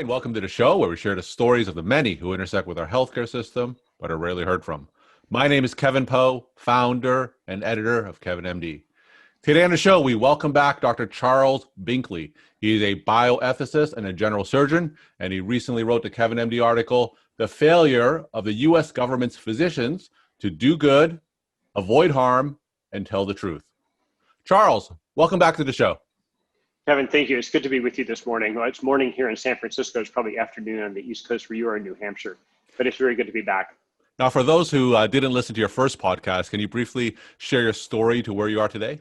Hi, and welcome to the show where we share the stories of the many who intersect with our healthcare system but are rarely heard from. My name is Kevin Poe, founder and editor of Kevin MD. Today on the show, we welcome back Dr. Charles Binkley. He is a bioethicist and a general surgeon, and he recently wrote the Kevin MD article, The Failure of the U.S. Government's Physicians to Do Good, Avoid Harm, and Tell the Truth. Charles, welcome back to the show. Kevin, thank you. It's good to be with you this morning. Well, it's morning here in San Francisco. It's probably afternoon on the East Coast where you are in New Hampshire, but it's very good to be back. Now, for those who didn't listen to your first podcast, can you briefly share your story to where you are today?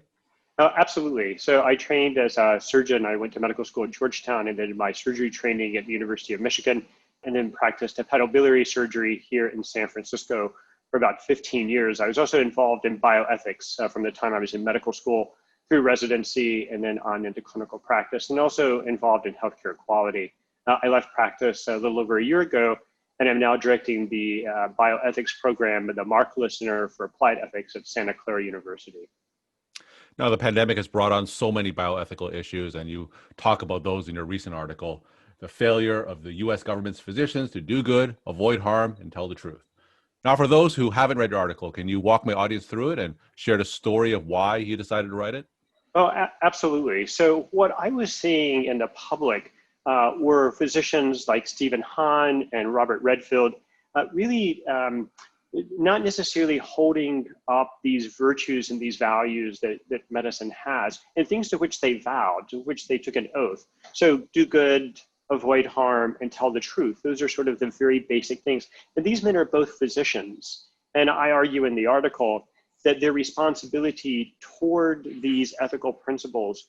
Absolutely. So I trained as a surgeon. I went to medical school at Georgetown and did my surgery training at the University of Michigan, and then practiced hepatobiliary surgery here in San Francisco for about 15 years. I was also involved in bioethics from the time I was in medical school through residency and then on into clinical practice, and also involved in healthcare quality. I left practice a little over a year ago, and I'm now directing the bioethics program at the Markkula Center for Applied Ethics at Santa Clara University. Now, the pandemic has brought on so many bioethical issues, and you talk about those in your recent article, The Failure of the U.S. Government's Physicians to Do Good, Avoid Harm, and Tell the Truth. Now, for those who haven't read your article, can you walk my audience through it and share the story of why you decided to write it? Oh, absolutely. So what I was seeing in the public were physicians like Stephen Hahn and Robert Redfield really not necessarily holding up these virtues and these values that medicine has, and things to which they vowed, to which they took an oath. So do good, avoid harm, and tell the truth. Those are sort of the very basic things. And these men are both physicians. And I argue in the article that their responsibility toward these ethical principles,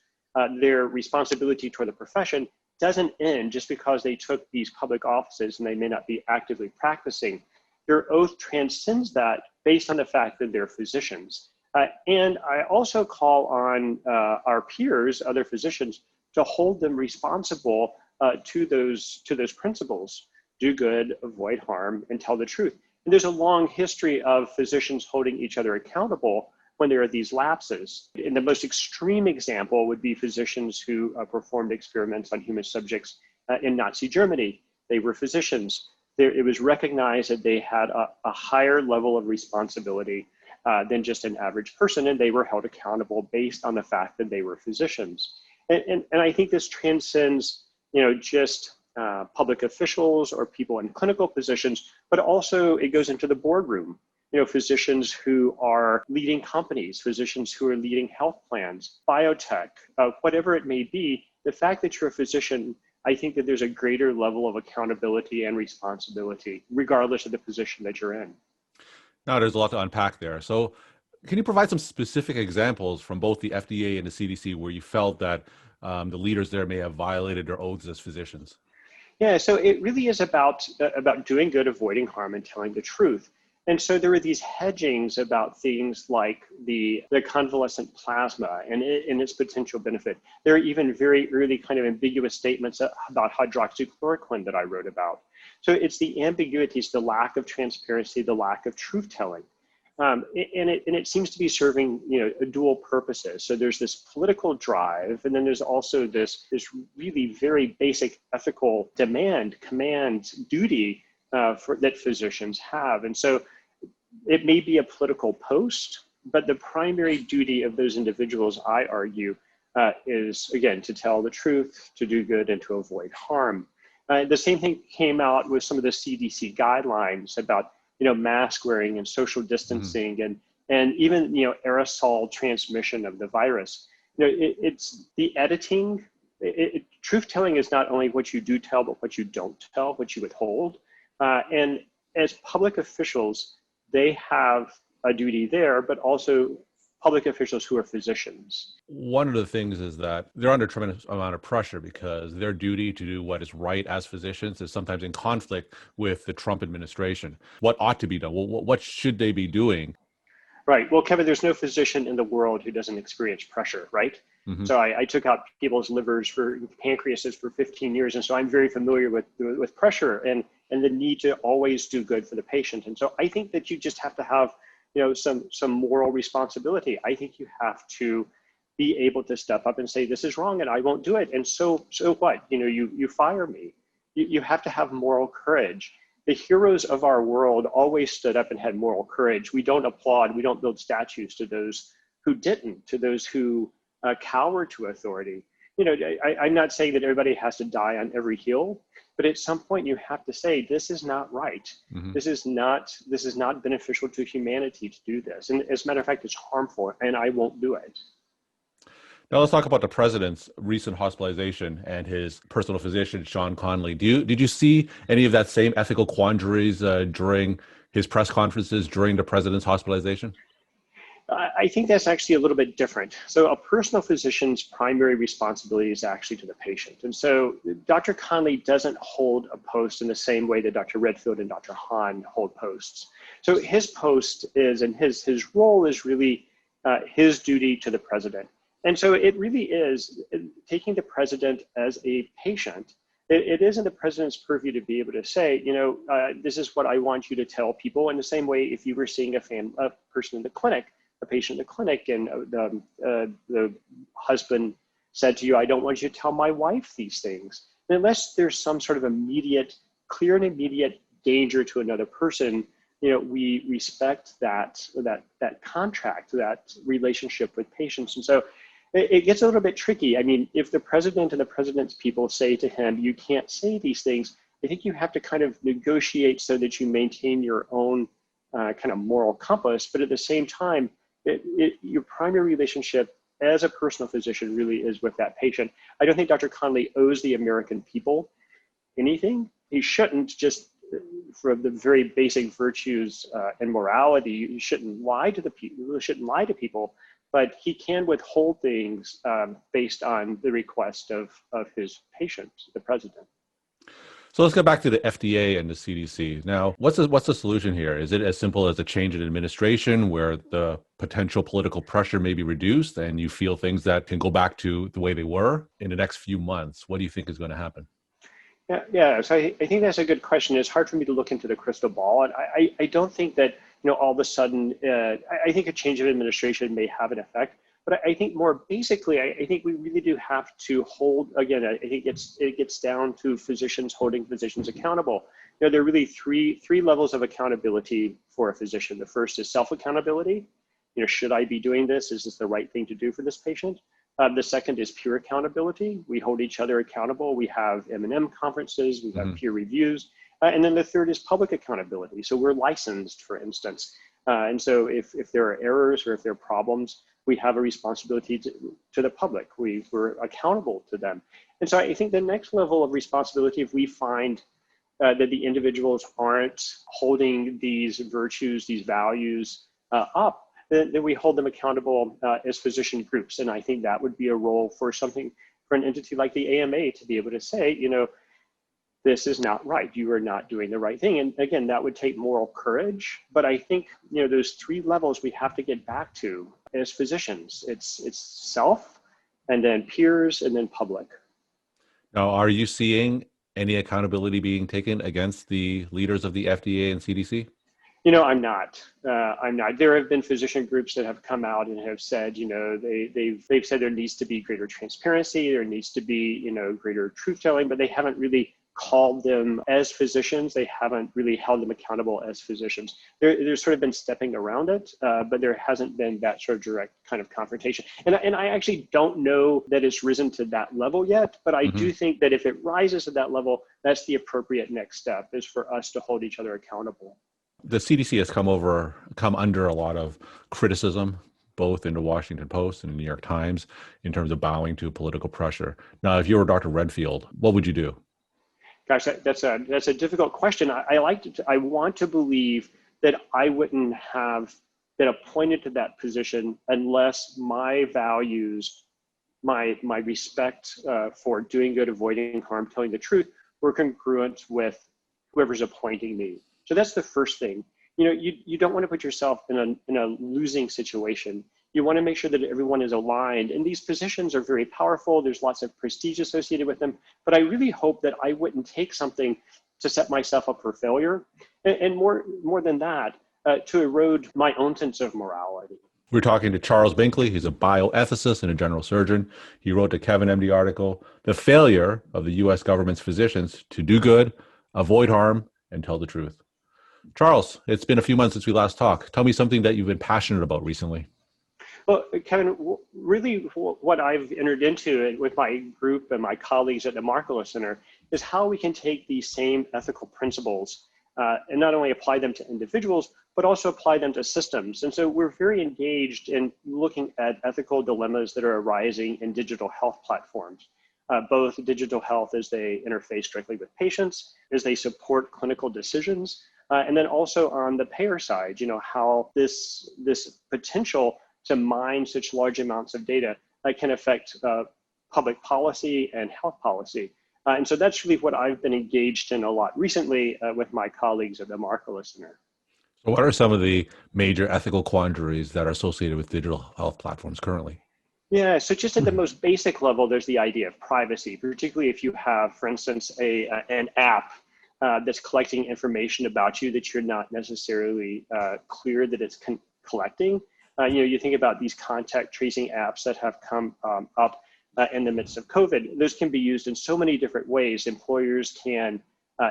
their responsibility toward the profession doesn't end just because they took these public offices and they may not be actively practicing. Their oath transcends that based on the fact that they're physicians. And I also call on our peers, other physicians, to hold them responsible to those principles. Do good, avoid harm, and tell the truth. And there's a long history of physicians holding each other accountable when there are these lapses. And the most extreme example would be physicians who performed experiments on human subjects in Nazi Germany. They were physicians. It was recognized that they had a higher level of responsibility than just an average person, and they were held accountable based on the fact that they were physicians. And I think this transcends, just public officials or people in clinical positions, but also it goes into the boardroom. Physicians who are leading companies, physicians who are leading health plans, biotech, whatever it may be. The fact that you're a physician, I think that there's a greater level of accountability and responsibility, regardless of the position that you're in. Now, there's a lot to unpack there. So can you provide some specific examples from both the FDA and the CDC where you felt that the leaders there may have violated their oaths as physicians? Yeah, so it really is about doing good, avoiding harm, and telling the truth. And so there were these hedgings about things like the convalescent plasma and its potential benefit. There are even very early kind of ambiguous statements about hydroxychloroquine that I wrote about. So it's the ambiguities, the lack of transparency, the lack of truth telling. And it seems to be serving dual purposes. So there's this political drive, and then there's also this really very basic ethical command, duty that physicians have. And so it may be a political post, but the primary duty of those individuals, I argue, is, again, to tell the truth, to do good, and to avoid harm. The same thing came out with some of the CDC guidelines about mask wearing and social distancing and even aerosol transmission of the virus. It's the editing. Truth telling is not only what you do tell, but what you don't tell, what you withhold. And as public officials, they have a duty there, but also public officials who are physicians. One of the things is that they're under a tremendous amount of pressure because their duty to do what is right as physicians is sometimes in conflict with the Trump administration. What ought to be done? What should they be doing? Right. Well, Kevin, there's no physician in the world who doesn't experience pressure, right? Mm-hmm. So I took out people's livers pancreases for 15 years. And so I'm very familiar with pressure and the need to always do good for the patient. And so I think that you just have to have some moral responsibility. I think you have to be able to step up and say, this is wrong and I won't do it. And so what? You fire me. You have to have moral courage. The heroes of our world always stood up and had moral courage. We don't applaud, we don't build statues to those who didn't, to those who cower to authority. I'm not saying that everybody has to die on every hill, but at some point you have to say, this is not right. Mm-hmm. This is not beneficial to humanity to do this. And as a matter of fact, it's harmful, and I won't do it. Now let's talk about the president's recent hospitalization and his personal physician, Sean Conley. Did you see any of that same ethical quandaries during his press conferences during the president's hospitalization? I think that's actually a little bit different. So a personal physician's primary responsibility is actually to the patient. And so Dr. Conley doesn't hold a post in the same way that Dr. Redfield and Dr. Hahn hold posts. So his post is, and his role is really his duty to the president. And so it really is taking the president as a patient. It isn't the president's purview to be able to say, this is what I want you to tell people. In the same way, if you were seeing a person in the clinic, a patient in the clinic, and the husband said to you, I don't want you to tell my wife these things. And unless there's some sort of clear and immediate danger to another person, we respect that contract, that relationship with patients. And so it gets a little bit tricky. I mean, if the president and the president's people say to him, you can't say these things, I think you have to kind of negotiate so that you maintain your own kind of moral compass. But at the same time, your primary relationship as a personal physician really is with that patient. I don't think Dr. Conley owes the American people anything. He shouldn't, just for the very basic virtues and morality. You shouldn't lie to people, but he can withhold things based on the request of his patient, the president. So let's get back to the FDA and the CDC. Now, what's the solution here? Is it as simple as a change in administration where the potential political pressure may be reduced and you feel things that can go back to the way they were in the next few months? What do you think is going to happen? Yeah. So I think that's a good question. It's hard for me to look into the crystal ball. And I don't think that, all of a sudden, I think a change of administration may have an effect. But I think more basically, I think we really do have to hold, again, I think it gets down to physicians holding physicians accountable. There are really three levels of accountability for a physician. The first is self-accountability. Should I be doing this? Is this the right thing to do for this patient? The second is peer accountability. We hold each other accountable. We have M&M conferences, we have peer reviews. And then the third is public accountability. So we're licensed, for instance. And so if there are errors or if there are problems, we have a responsibility to the public. We're accountable to them. And so I think the next level of responsibility, if we find that the individuals aren't holding these virtues, these values up, then we hold them accountable as physician groups. And I think that would be a role for an entity like the AMA to be able to say, this is not right. You are not doing the right thing. And again, that would take moral courage. But I think, those three levels we have to get back to as physicians. It's self, and then peers, and then public. Now, are you seeing any accountability being taken against the leaders of the FDA and CDC? I'm not. There have been physician groups that have come out and have said, they've said there needs to be greater transparency, there needs to be, greater truth telling, but they haven't really called them as physicians. They haven't really held them accountable as physicians. There's sort of been stepping around it, but there hasn't been that sort of direct kind of confrontation. And I actually don't know that it's risen to that level yet, but I do think that if it rises to that level, that's the appropriate next step, is for us to hold each other accountable. The CDC has come under a lot of criticism, both in the Washington Post and the New York Times, in terms of bowing to political pressure. Now, if you were Dr. Redfield, what would you do? Gosh, that's a difficult question. I want to believe that I wouldn't have been appointed to that position unless my values, my respect for doing good, avoiding harm, telling the truth, were congruent with whoever's appointing me. So that's the first thing. You don't want to put yourself in a losing situation. You want to make sure that everyone is aligned. And these positions are very powerful. There's lots of prestige associated with them. But I really hope that I wouldn't take something to set myself up for failure. And more than that, to erode my own sense of morality. We're talking to Charles Binkley. He's a bioethicist and a general surgeon. He wrote the Kevin MD article, The Failure of the U.S. Government's Physicians to Do Good, Avoid Harm, and Tell the Truth. Charles, it's been a few months since we last talked. Tell me something that you've been passionate about recently. Well, Kevin, really what I've entered into it with my group and my colleagues at the Markkula Center is how we can take these same ethical principles and not only apply them to individuals, but also apply them to systems. And so we're very engaged in looking at ethical dilemmas that are arising in digital health platforms, both digital health as they interface directly with patients, as they support clinical decisions, and then also on the payer side, how this potential to mine such large amounts of data can affect public policy and health policy. And so that's really what I've been engaged in a lot recently with my colleagues at the Markkula Center. So what are some of the major ethical quandaries that are associated with digital health platforms currently? Yeah, so just at the most basic level, there's the idea of privacy, particularly if you have, for instance, an app that's collecting information about you that you're not necessarily clear that it's collecting. You think about these contact tracing apps that have come up in the midst of COVID. Those can be used in so many different ways. Employers can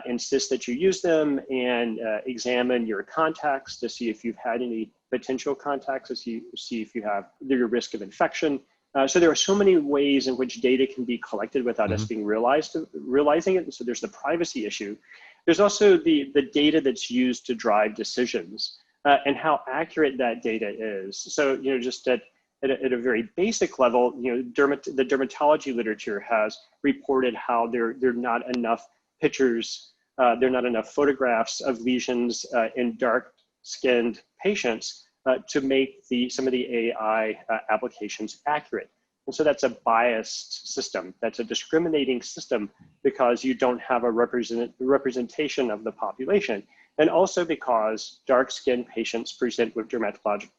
insist that you use them and examine your contacts to see if you've had any potential contacts, to see if you have your risk of infection. So there are so many ways in which data can be collected without us being realizing it. And so there's the privacy issue. There's also the data that's used to drive decisions. And how accurate that data is. So, just at a very basic level, the dermatology literature has reported how there are not enough pictures, there are not enough photographs of lesions in dark-skinned patients to make some of the AI applications accurate. And so that's a biased system. That's a discriminating system because you don't have a representation of the population. And also because dark-skinned patients present with dermatologic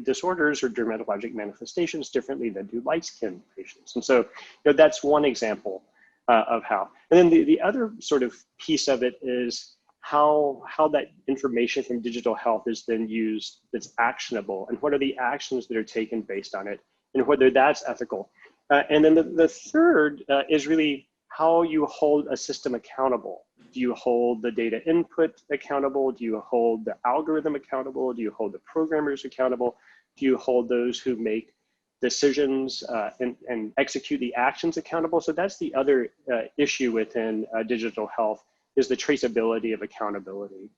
disorders or dermatologic manifestations differently than do light-skinned patients. And so that's one example of how. And then the other sort of piece of it is how that information from digital health is then used that's actionable, and what are the actions that are taken based on it, and whether that's ethical. And then the third is really how you hold a system accountable. Do you hold the data input accountable? Do you hold the algorithm accountable? Do you hold the programmers accountable? Do you hold those who make decisions and execute the actions accountable? So that's the other issue within digital health, is the traceability of accountability.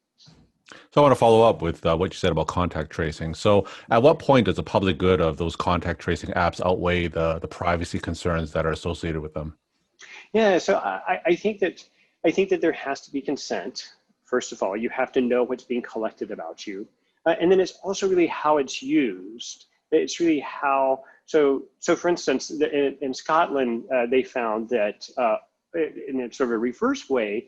So I want to follow up with what you said about contact tracing. So at what point does the public good of those contact tracing apps outweigh the privacy concerns that are associated with them? Yeah, so I think that there has to be consent. First of all, you have to know what's being collected about you. And then it's also really how it's used. It's really how, so for instance, in Scotland, they found that in a sort of a reverse way,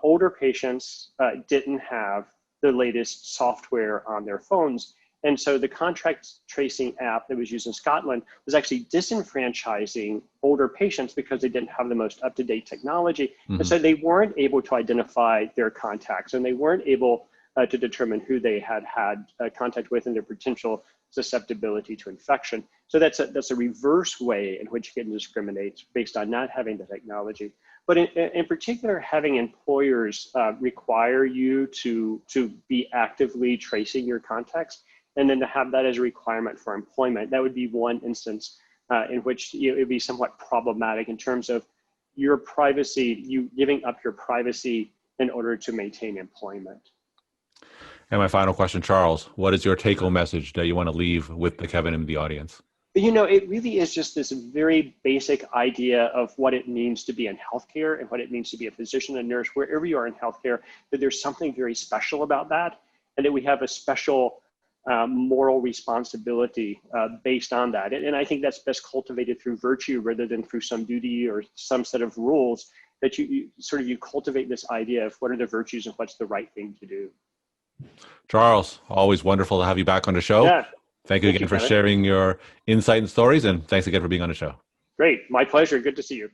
older patients didn't have the latest software on their phones. And so the contact tracing app that was used in Scotland was actually disenfranchising older patients because they didn't have the most up-to-date technology. And so they weren't able to identify their contacts, and they weren't able to determine who they had contact with and their potential susceptibility to infection. So that's a reverse way in which you can discriminate based on not having the technology. But in particular, having employers require you to be actively tracing your contacts, and then to have that as a requirement for employment, that would be one instance in which it would be somewhat problematic in terms of your privacy, you giving up your privacy in order to maintain employment. And my final question, Charles, what is your take-home message that you want to leave with the Kevin and the audience? It really is just this very basic idea of what it means to be in healthcare and what it means to be a physician and nurse, wherever you are in healthcare, that there's something very special about that, and that we have a special moral responsibility based on that. And I think that's best cultivated through virtue rather than through some duty or some set of rules, that you cultivate this idea of what are the virtues and what's the right thing to do. Charles, always wonderful to have you back on the show. Yeah. Thank you again for sharing your insight and stories, and thanks again for being on the show. Great. My pleasure. Good to see you.